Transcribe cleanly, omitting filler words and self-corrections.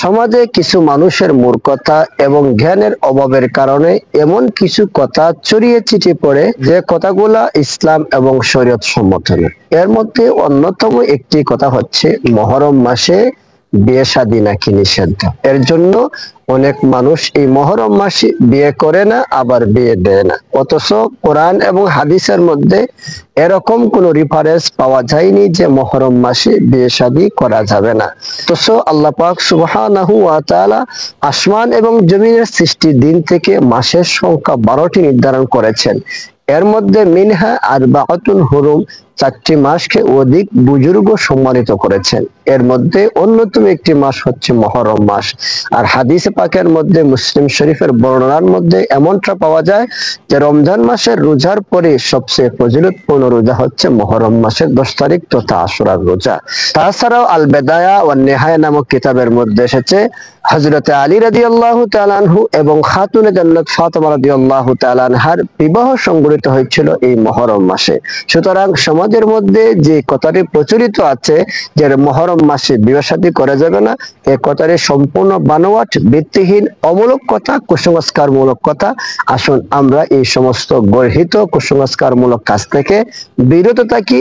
সমাজে কিছু মানুষের মূর্খতা এবং জ্ঞানের অভাবের কারণে এমন কিছু কথা ছড়িয়ে ছিটিয়ে পড়ে যে কথাগুলা ইসলাম এবং শরীয়ত সম্মত নয়। এর মধ্যে অন্যতম একটি কথা হচ্ছে মহরম মাসে বিয়ে শাদী নাকি নিষিদ্ধ। এর জন্য অনেক মানুষ এই মহরম মাসে বিয়ে করে না, আবার বিয়ে দেয় না। অথচ কোরআন এবং হাদিসের মধ্যে এরকম কোন রেফারেন্স পাওয়া যায়নি যে মহরম মাসে বিয়ে শাদী করা যাবে না। অথচ আল্লাহ পাক সুবহানাহু ওয়া তাআলা আসমান এবং জমিনের সৃষ্টির দিন থেকে মাসের সংখ্যা 12টি নির্ধারণ করেছেন। এর মধ্যে মিনহা আরবাআতুন হুরুম, 4টি মাসকে অধিক বুজুর্গ সম্মানিত করেছেন। এর মধ্যে অন্যতম একটি মাস হচ্ছে মহরম মাস। আর হাদিস পাকের মধ্যে মুসলিম শরীফের বর্ণনার মধ্যে এমনটা পাওয়া যায় যে রমজান মাসের রোজার পরে সবচেয়ে ফজিলতপূর্ণ রোজা হচ্ছে মহরম মাসের 10 তারিখ তথা আশুরার রোজা। তাছাড়াও আল বেদায়া ওয়ান নেহায়া নামক কিতাবের মধ্যে এসেছে হযরত আলী রাদিয়াল্লাহু তাআলা আনহু এবং খাতুনে জান্নাত ফাতেমা রাদিয়াল্লাহু তাআলা আনহার বিবাহ সংঘটিত হয়েছিল এই মহরম মাসে। সুতরাং সমাজের মধ্যে যে কথাটি প্রচলিত আছে যে মহরম মাসে বিয়ে শাদী করা যাবে না, এই কথাটি সম্পূর্ণ বানোয়াট, ভিত্তিহীন, অমূলক কথা, কুসংস্কারমূলক কথা। আসুন আমরা এই সমস্ত গর্হিত কুসংস্কারমূলক কাজ থেকে বিরত থাকি।